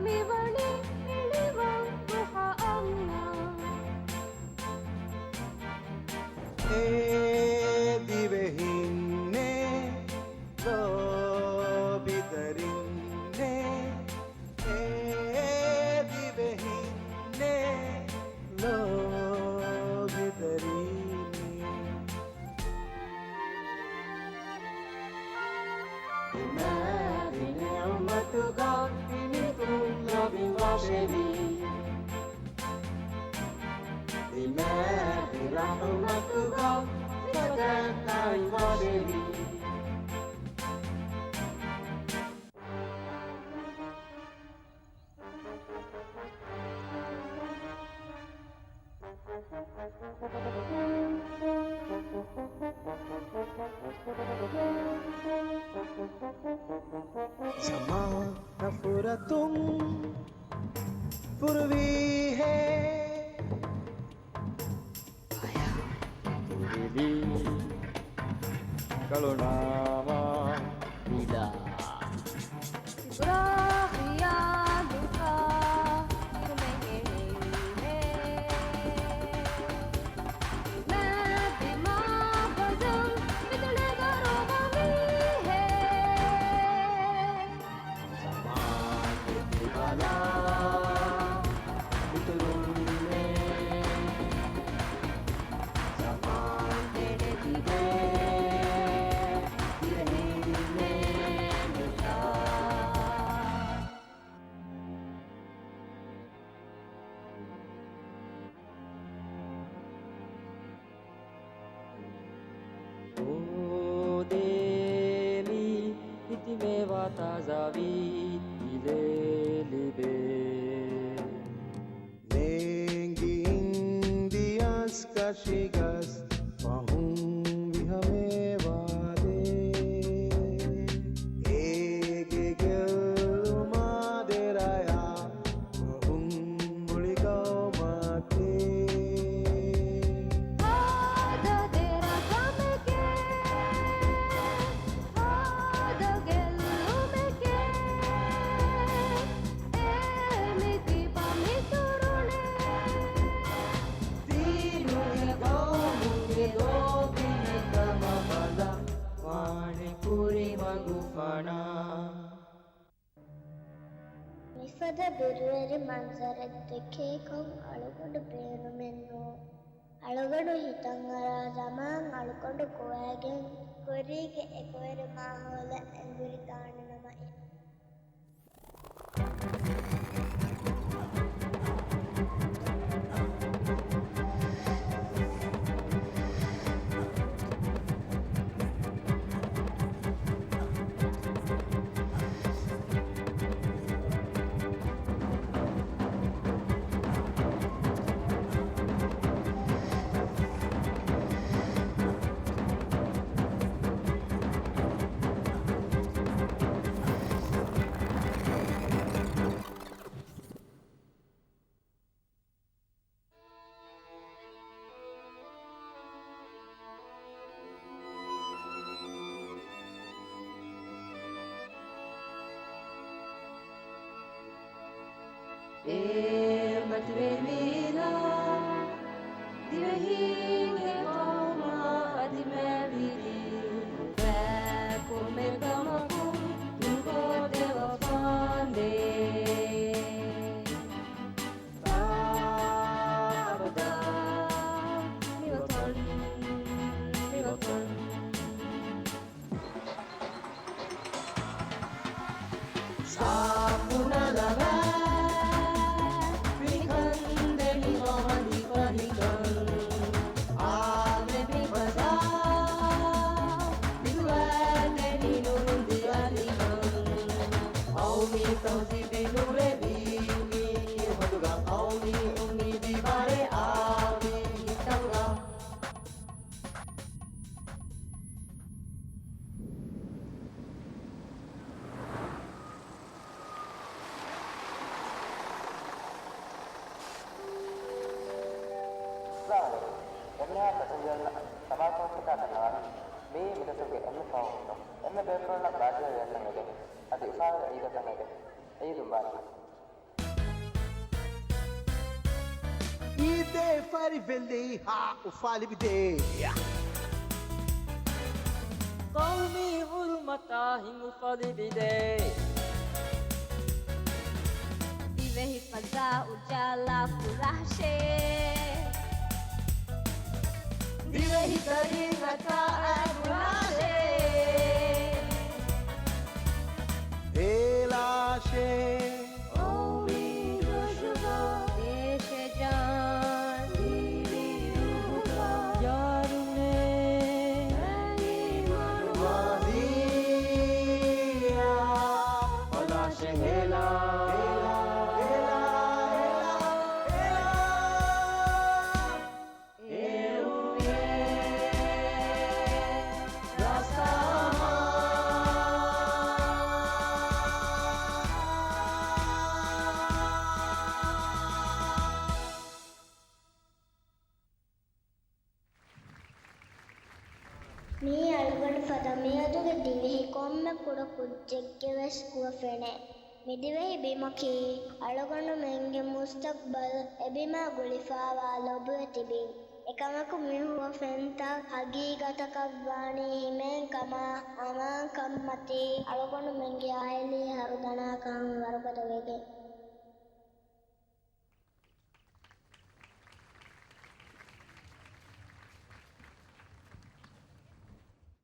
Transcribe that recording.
kami bali iliwang buhaang na දිවෙහින්නේ ලෝබිතරින්නේ දිවෙහින්නේ ලෝබිතරින්නේ Imagine umatuga initung loving washevi Imagine umatuga Kadang-kadang washevi Sama na furatung purvi hai Purili kalau nama bila Ibrahia duka kumengehe Nabi mabazang bitalegaro mamihe sama kita bala betul-betul sama Dede dide direhine duka O deli itime watazavi ile libe Nengi indias kashigas Pahung vihame vade Ege geluma deraya Pahung muligau mate Hada dera kameke Hada gelumeke Emiti pamiturune Tinu ikaw mungido pinakamabala Wane kuri magufana Mifada biruweri manzara dekhe kon alugondu peenumennu alugondu hitangara zaman alugondu kuwagen korige ekowere mahola enguri taane namai Matrimila Direhine koma adimevidi Come kamakum Tuko deva fande Abada Miwatan Miwatan Sapuna laban එන්නේ පැසෙන්ජර්ල සමාජෝත් කරනවා මේ මිදසුගේ එන්නේ කවුද එන්නේ බේකරන රාජ්‍ය යන්න නේද අද උසාවිය ඊට තමයි ඒ දුම්බාන Ide fari veli ha ufali bide. قومي حرمتا හිඟුපදි විදේ Dhivehi පසා උජාලා පුරාශේ Dhivehi තරිනතා අගුණාශේ Elashe. ඕමි දුෂුබා දේශජාන් දීවි රූපා යාරුනේ Madia. Ola shehela. මේ අලුගඩ පදමියදුගේ දිවෙහි කොම්ම කුඩ කුච්චෙක්ගෙ වෙස් කුවෆෙනේ මිදිවෙහි බිමකී අලුගඩ මෙන්ගෙ මුස්තක්බල් එබිමා ගුලිෆාවා ලොබුව තිබින් එකමකු මිහුව ෆෙන්තා හගීගතකක් වානී හිමෙන් කමා අමාන් කම්මති අලුගඩ මෙන්ගේ ආයලී හරුදනාකම් වරපද වෙගේ